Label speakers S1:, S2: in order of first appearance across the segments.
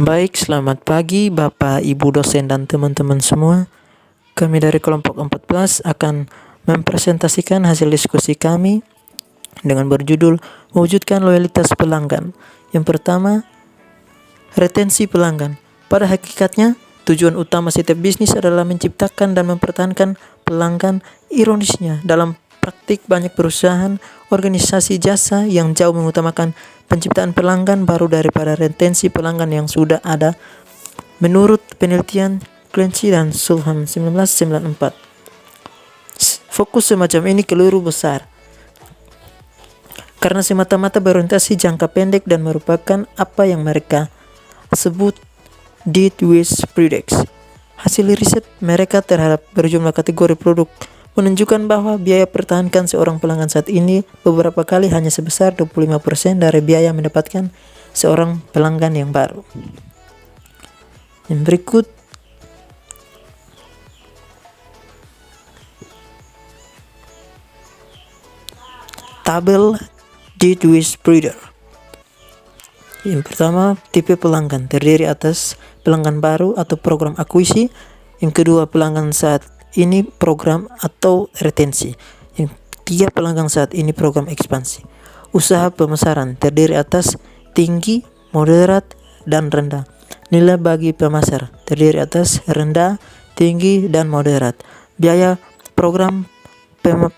S1: Baik, selamat pagi Bapak, Ibu dosen dan teman-teman semua. Kami dari kelompok 14 akan mempresentasikan hasil diskusi kami dengan berjudul mewujudkan loyalitas pelanggan. Yang pertama, retensi pelanggan. Pada hakikatnya, tujuan utama setiap bisnis adalah menciptakan dan mempertahankan pelanggan. Ironisnya, dalam praktik banyak perusahaan, organisasi jasa yang jauh mengutamakan penciptaan pelanggan baru daripada retensi pelanggan yang sudah ada. Menurut penelitian Clancy dan Sulham 1994, fokus semacam ini keliru besar karena semata-mata berorientasi jangka pendek dan merupakan apa yang mereka sebut dead wish predicts. Hasil riset mereka terhadap berjumlah kategori produk menunjukkan bahwa biaya pertahankan seorang pelanggan saat ini beberapa kali hanya sebesar 25% dari biaya mendapatkan seorang pelanggan yang baru. Yang berikut tabel dead wish breeder. Yang pertama, tipe pelanggan terdiri atas pelanggan baru atau program akuisisi. Yang kedua, pelanggan saat ini program atau retensi. Yang ketiga, pelanggan saat ini program ekspansi. Usaha pemasaran terdiri atas tinggi, moderat, dan rendah. Nilai bagi pemasar terdiri atas rendah, tinggi, dan moderat. Biaya program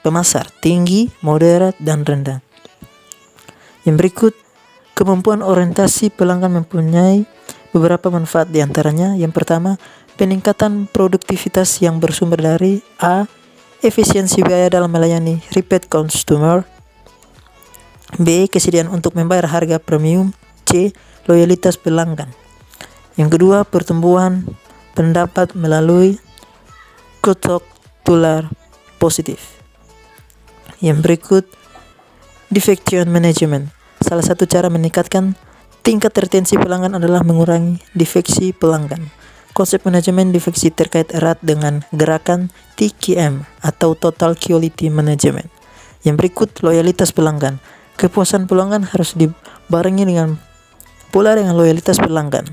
S1: pemasar tinggi, moderat, dan rendah. Yang berikut, kemampuan orientasi pelanggan mempunyai beberapa manfaat diantaranya. Yang pertama, peningkatan produktivitas yang bersumber dari A. Efisiensi biaya dalam melayani repeat customer. B. Kesediaan untuk membayar harga premium. C. Loyalitas pelanggan. Yang kedua, pertumbuhan pendapat melalui kutok tular positif. Yang berikut, defection management. Salah satu cara meningkatkan tingkat retensi pelanggan adalah mengurangi defeksi pelanggan. Konsep manajemen defeksi terkait erat dengan gerakan TQM atau Total Quality Management. Yang berikut, loyalitas pelanggan. Kepuasan pelanggan harus dibarengi dengan loyalitas pelanggan.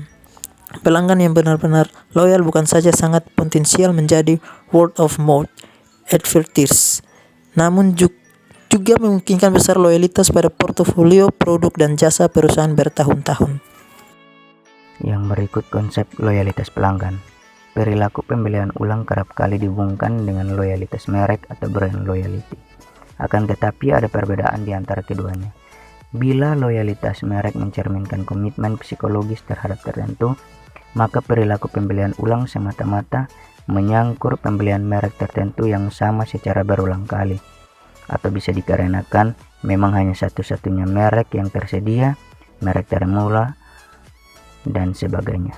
S1: Pelanggan yang benar-benar loyal bukan saja sangat potensial menjadi word of mouth advertisers, namun juga memungkinkan besar loyalitas pada portofolio produk dan jasa perusahaan bertahun-tahun.
S2: Yang berikut konsep loyalitas pelanggan. Perilaku pembelian ulang kerap kali dihubungkan dengan loyalitas merek atau brand loyalty. Akan tetapi ada perbedaan di antara keduanya. Bila loyalitas merek mencerminkan komitmen psikologis terhadap tertentu, maka perilaku pembelian ulang semata-mata menyangkur pembelian merek tertentu yang sama secara berulang kali, atau bisa dikarenakan memang hanya satu-satunya merek yang tersedia, merek termula, dan sebagainya.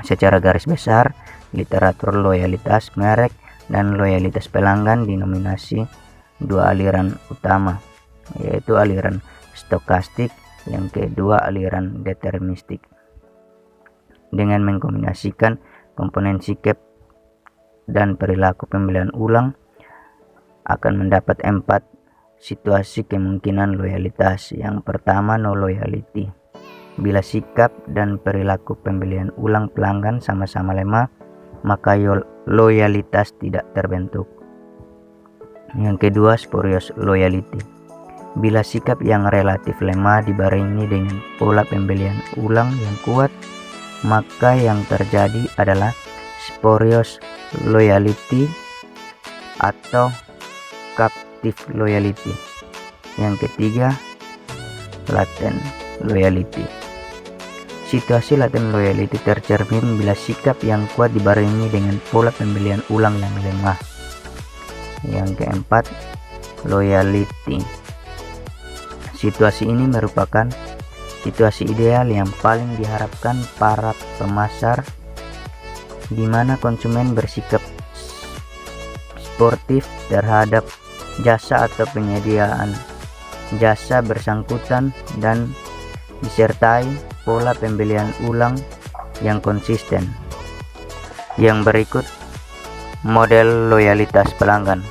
S2: Secara garis besar, literatur loyalitas merek dan loyalitas pelanggan dinominasi dua aliran utama, yaitu aliran stokastik, yang kedua aliran deterministik. Dengan mengkombinasikan komponen sikap dan perilaku pembelian ulang, akan mendapat 4 situasi kemungkinan loyalitas. Yang pertama, no loyalty. Bila sikap dan perilaku pembelian ulang pelanggan sama-sama lemah, maka loyalitas tidak terbentuk. Yang kedua, spurious loyalty. Bila sikap yang relatif lemah dibarengi dengan pola pembelian ulang yang kuat, maka yang terjadi adalah spurious loyalty atau captive loyalty. Yang ketiga, latent loyalty. Situasi latent loyalty tercermin bila sikap yang kuat dibarengi dengan pola pembelian ulang yang lemah. Yang keempat, loyalty. Situasi ini merupakan situasi ideal yang paling diharapkan para pemasar, di mana konsumen bersikap sportif terhadap jasa atau penyediaan jasa bersangkutan dan disertai pola pembelian ulang yang konsisten. Yang berikut, model loyalitas pelanggan.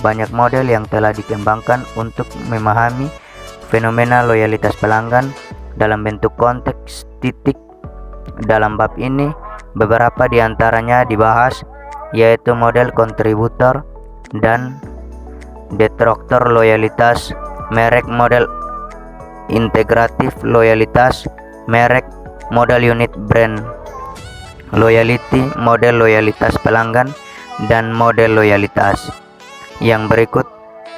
S2: Banyak model yang telah dikembangkan untuk memahami fenomena loyalitas pelanggan dalam bentuk konteks titik Dalam bab ini, beberapa di antaranya dibahas, yaitu model kontributor dan detraktor loyalitas merek, model integratif loyalitas merek, model unit brand loyalty, model loyalitas pelanggan, dan model loyalitas. Yang berikut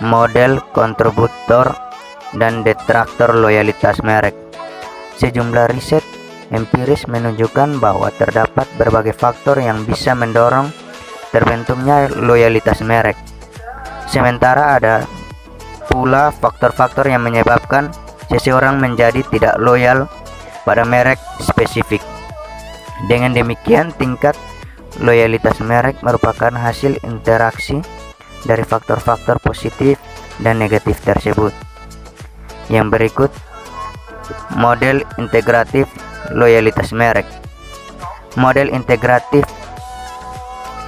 S2: model kontributor dan detraktor loyalitas merek. Sejumlah riset empiris menunjukkan bahwa terdapat berbagai faktor yang bisa mendorong terbentuknya loyalitas merek. Sementara ada pula faktor-faktor yang menyebabkan seseorang menjadi tidak loyal pada merek spesifik. Dengan demikian, tingkat loyalitas merek merupakan hasil interaksi dari faktor-faktor positif dan negatif tersebut. Yang berikut model integratif loyalitas merek. Model integratif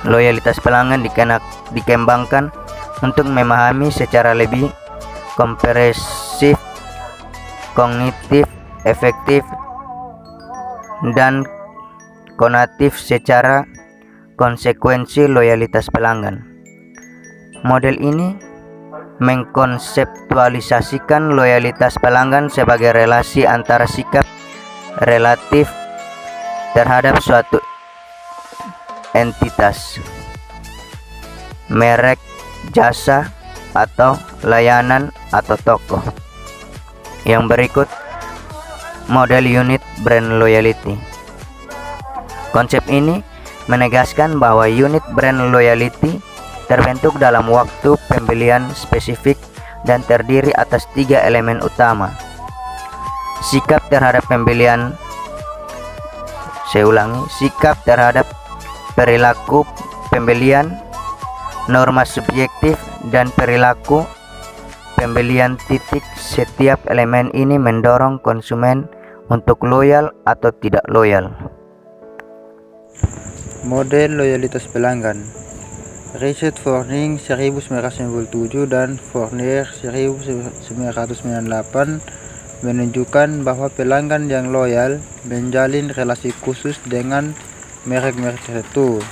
S2: loyalitas pelanggan dikembangkan untuk memahami secara lebih komprehensif, kognitif, efektif, dan konatif secara konsekuensi loyalitas pelanggan. Model ini mengkonseptualisasikan loyalitas pelanggan sebagai relasi antara sikap relatif terhadap suatu entitas, merek, jasa, atau layanan, atau tokoh. Yang berikut model unit brand loyalty. Konsep ini menegaskan bahwa unit brand loyalty terbentuk dalam waktu pembelian spesifik dan terdiri atas 3 elemen utama: sikap terhadap pembelian, sikap terhadap perilaku pembelian, norma subjektif, dan perilaku pembelian. Setiap elemen ini mendorong konsumen untuk loyal atau tidak loyal.
S3: Model loyalitas pelanggan. Riset Fournier 1997 dan Fournier 1998 menunjukkan bahwa pelanggan yang loyal menjalin relasi khusus dengan merek-merek tertentu.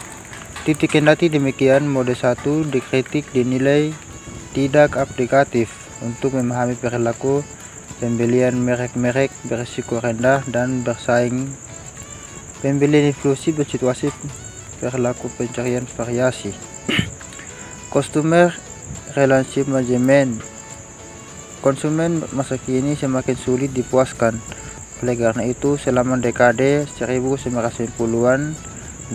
S3: Kendati demikian, mode 1 dikritik dinilai tidak aplikatif untuk memahami perilaku pembelian merek-merek berisiko rendah dan bersaing. Pembelian inklusif bersituasi perilaku pencarian variasi. Customer Relationship Management. Konsumen masa kini semakin sulit dipuaskan. Oleh karena itu, selama dekade 1990-an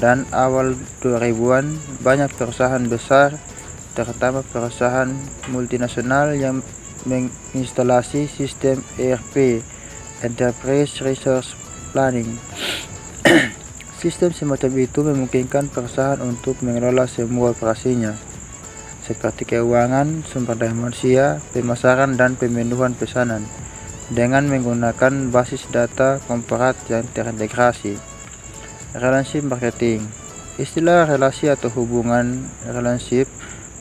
S3: dan awal 2000-an, banyak perusahaan besar, terutama perusahaan multinasional, yang menginstalasi sistem ERP, Enterprise Resource Planning. Sistem semacam itu memungkinkan perusahaan untuk mengelola semua operasinya, seperti keuangan, sumber daya manusia, pemasaran, dan pemenuhan pesanan, dengan menggunakan basis data komparat yang terintegrasi. Relationship marketing. Istilah relasi atau hubungan relationship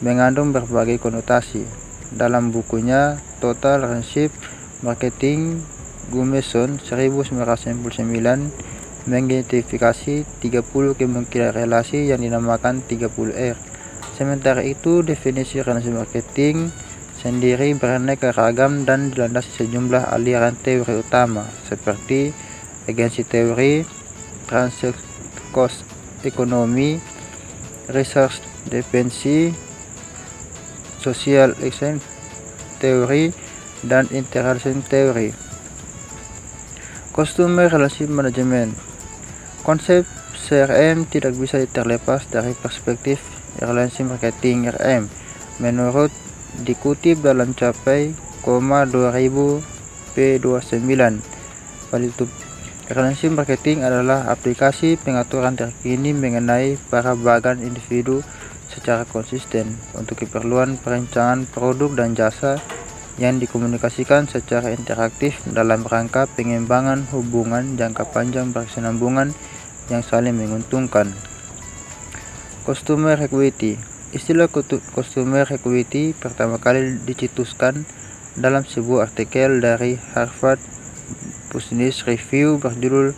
S3: mengandung berbagai konotasi. Dalam bukunya Total Relationship Marketing, Gumeson 1999 mengidentifikasi 30 kemungkinan relasi yang dinamakan 30R. Sementara itu, definisi relasi marketing sendiri beraneka ragam dan dilandasi sejumlah aliran teori utama seperti agensi teori, transaksi cost ekonomi, research dependency, social exchange teori, dan interaction teori. Customer Relationship Management. Konsep CRM tidak bisa terlepas dari perspektif relationship marketing RM. Menurut dikutip dalam Capai, 2000 P29, relationship marketing adalah aplikasi pengaturan terkini mengenai para bagian individu secara konsisten untuk keperluan perencanaan produk dan jasa yang dikomunikasikan secara interaktif dalam rangka pengembangan hubungan jangka panjang berkesinambungan yang saling menguntungkan. Customer Equity. Istilah Customer Equity pertama kali dicetuskan dalam sebuah artikel dari Harvard Business Review berjudul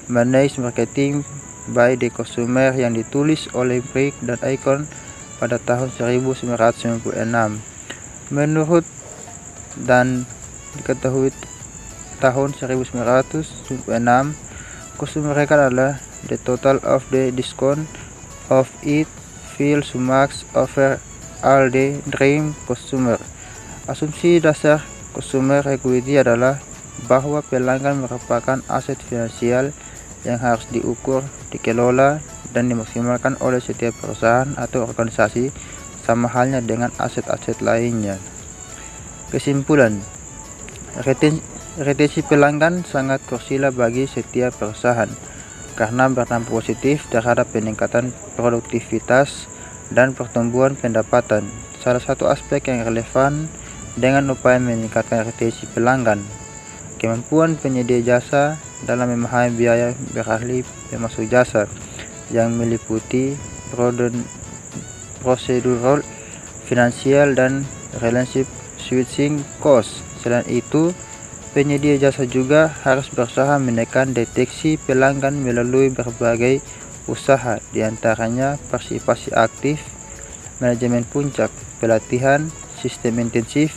S3: Manage Marketing by the Consumer yang ditulis oleh Brick dan Icon pada tahun 1996. Menurut dan diketahui tahun 1996, consumer record adalah the total of the discount of it feel so much over all the dream consumer. Asumsi dasar consumer equity adalah bahwa pelanggan merupakan aset finansial yang harus diukur, dikelola, dan dimaksimalkan oleh setiap perusahaan atau organisasi, sama halnya dengan aset-aset lainnya. Kesimpulan, retensi pelanggan sangat krusial bagi setiap perusahaan karena berdampak positif terhadap peningkatan produktivitas dan pertumbuhan pendapatan. Salah satu aspek yang relevan dengan upaya meningkatkan retensi pelanggan, kemampuan penyedia jasa dalam memahami biaya beralih pemasok jasa yang meliputi prosedural, finansial, dan relationship switching cost. Selain itu, penyedia jasa juga harus berusaha menekan deteksi pelanggan melalui berbagai usaha, diantaranya partisipasi aktif, manajemen puncak, pelatihan, sistem intensif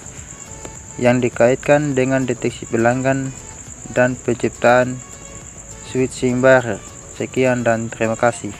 S3: yang dikaitkan dengan deteksi pelanggan, dan penciptaan switching barrier. Sekian dan terima kasih.